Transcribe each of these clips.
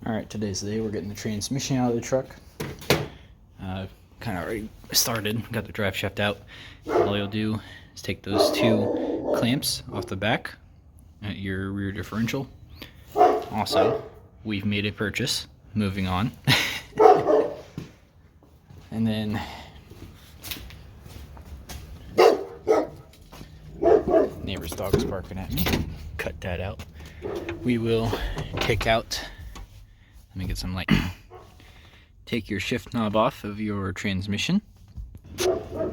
Alright, today's the day. We're getting the transmission out of the truck. Kind of already started, got the drive shaft out. All you'll do is take those two clamps off the back at your rear differential. Also, we've made a purchase. Moving on. And then neighbor's dog is barking at me. Cut that out. We will take out, let me get some light. Take your shift knob off of your transmission,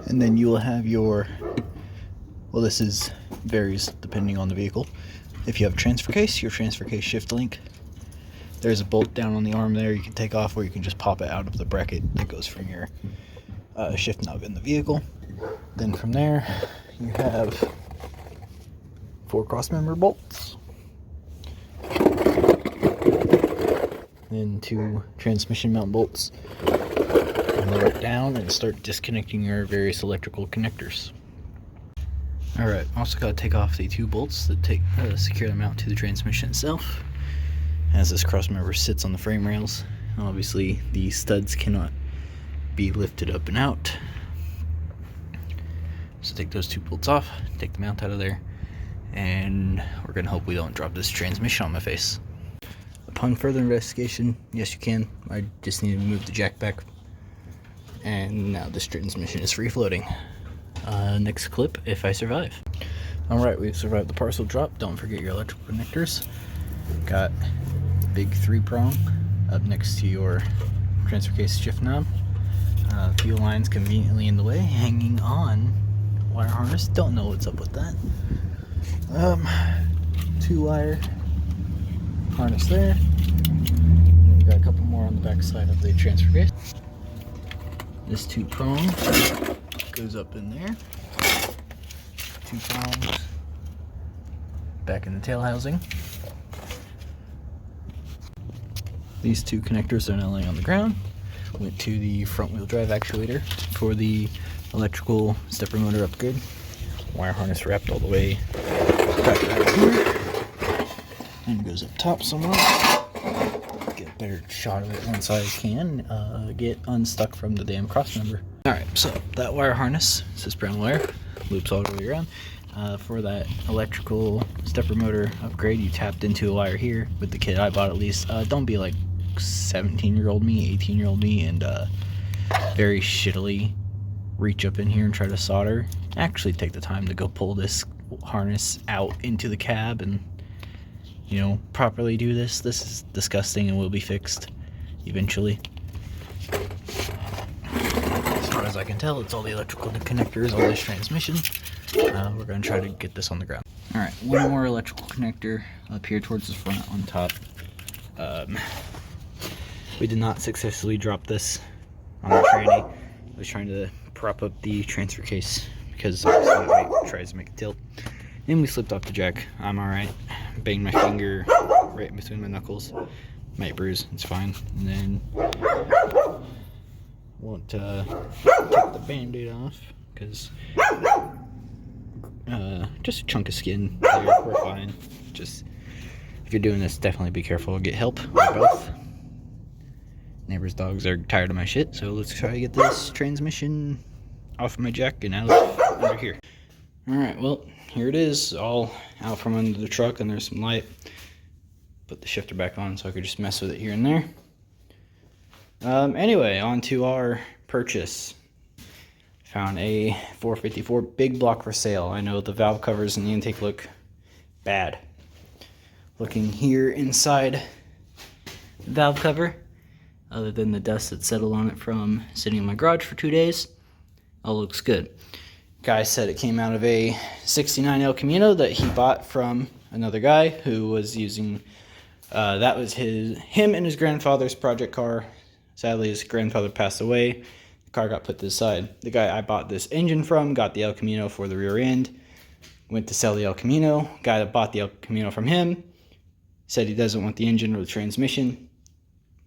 and then you will have your, well, this varies depending on the vehicle. If you have a transfer case, your transfer case shift link, there's a bolt down on the arm there you can take off, or you can just pop it out of the bracket that goes from your shift knob in the vehicle. Then from there you have 4 cross member bolts, then 2 transmission mount bolts, and lower it down and start disconnecting your various electrical connectors. Alright, also got to take off the 2 bolts that secure the mount to the transmission itself, as this cross member sits on the frame rails. Obviously the studs cannot be lifted up and out, so take those 2 bolts off, take the mount out of there, and we're gonna hope we don't drop this transmission on my face. Upon further investigation, yes you can. I just need to move the jack back, and now this transmission is free floating. Next clip, if I survive. Alright, we've survived the parcel drop. Don't forget your electrical connectors. Got the big 3-prong up next to your transfer case shift knob. Fuel lines conveniently in the way, hanging on wire harness. Don't know what's up with that. 2-wire harness there. And we got a couple more on the back side of the transfer case. This 2-prong goes up in there. 2 prongs back in the tail housing. These 2 connectors are now laying on the ground. Went to the front wheel drive actuator for the electrical stepper motor upgrade. Wire harness wrapped all the way back right here, and goes up top somewhere. Get a better shot of it once I can get unstuck from the damn cross member. Alright, so that wire harness, this brown wire, loops all the way around. For that electrical stepper motor upgrade, you tapped into a wire here with the kit I bought at least. Don't be like 17-year-old me, 18-year-old me, and very shittily reach up in here and try to solder. Actually take the time to go pull this harness out into the cab and, you know, properly do this. This is disgusting and will be fixed eventually. As far as I can tell, it's all the electrical connectors on this transmission. We're going to try to get this on the ground. Alright, one more electrical connector up here towards the front on top. We did not successfully drop this on the tranny. I was trying to prop up the transfer case because obviously the weight tries to make it tilt. Then we slipped off the jack. I'm alright. Banged my finger right in between my knuckles. Might bruise, it's fine. And then won't take the band-aid off because just a chunk of skin there. We're fine. Just if you're doing this, definitely be careful. Get help or both. Neighbor's dogs are tired of my shit, so let's try to get this transmission off of my jack and out of under here. Alright, well, here it is, all out from under the truck, and there's some light. Put the shifter back on so I could just mess with it here and there. Anyway, on to our purchase. Found a 454 big block for sale. I know the valve covers and the intake look bad. Looking here inside the valve cover, other than the dust that settled on it from sitting in my garage for 2 days, all looks good. Guy said it came out of a 69 El Camino that he bought from another guy who was using, that was him and his grandfather's project car. Sadly, his grandfather passed away. The car got put to the side. The guy I bought this engine from got the El Camino for the rear end. Went to sell the El Camino. Guy that bought the El Camino from him said he doesn't want the engine or the transmission.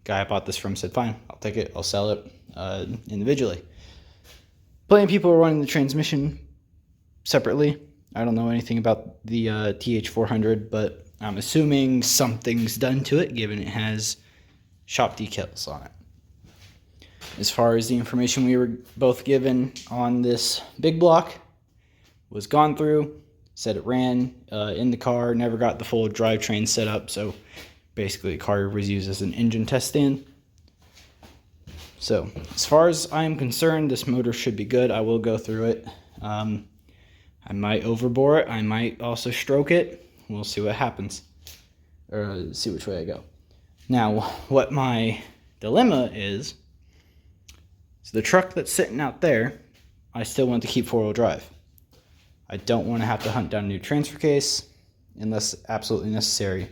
Guy I bought this from said, fine, I'll take it, I'll sell it individually. Plenty of people are running the transmission separately. I don't know anything about the TH400, but I'm assuming something's done to it, given it has shop decals on it. As far as the information we were both given on this big block was gone through, said it ran in the car, never got the full drivetrain set up, so basically the car was used as an engine test stand. So as far as I am concerned, this motor should be good. I will go through it. I might overbore it. I might also stroke it. We'll see what happens, or see which way I go. Now, what my dilemma is the truck that's sitting out there, I still want to keep four-wheel drive. I don't want to have to hunt down a new transfer case unless absolutely necessary.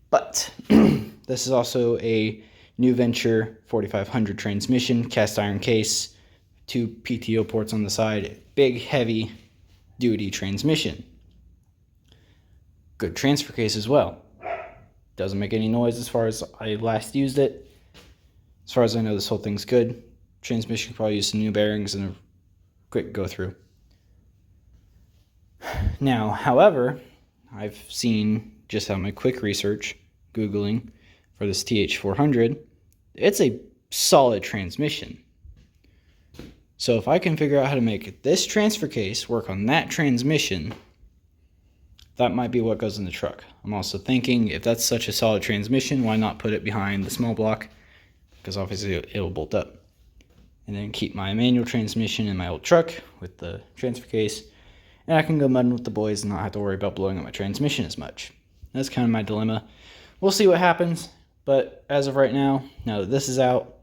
But this is also a new venture 4500 transmission, cast iron case, 2 PTO ports on the side, big heavy duty transmission. Good transfer case as well. Doesn't make any noise as far as I last used it. As far as I know, this whole thing's good. Transmission probably use some new bearings and a quick go through. Now, however, I've seen just out my quick research, Googling for this TH400, it's a solid transmission. So if I can figure out how to make this transfer case work on that transmission, that might be what goes in the truck. I'm also thinking, if that's such a solid transmission, why not put it behind the small block? Because obviously it'll bolt up. And then keep my manual transmission in my old truck with the transfer case. And I can go mudding with the boys and not have to worry about blowing up my transmission as much. That's kind of my dilemma. We'll see what happens. But as of right now, that this is out,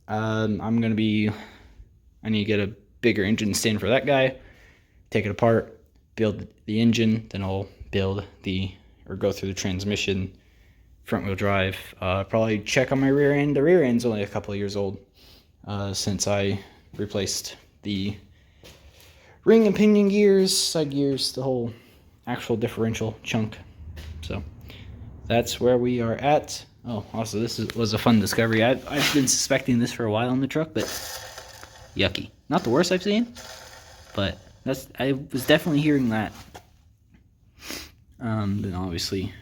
I need to get a bigger engine stand for that guy, take it apart, build the engine, then I'll go through the transmission, front wheel drive, probably check on my rear end. The rear end's only a couple of years old since I replaced the ring and pinion gears, side gears, the whole actual differential chunk. So that's where we are at. Oh, also this was a fun discovery. I've been suspecting this for a while in the truck, but yucky. Not the worst I've seen, but I was definitely hearing that. Then obviously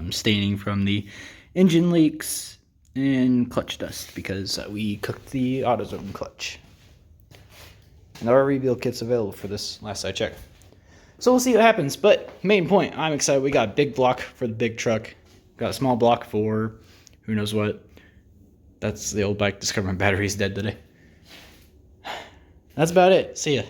staining from the engine leaks and clutch dust because we cooked the AutoZone clutch. And there are rebuild kits available for this last I checked. So we'll see what happens, but main point, I'm excited. We got a big block for the big truck. Got a small block for who knows what. That's the old bike discovering my battery's dead today. That's about it. See ya.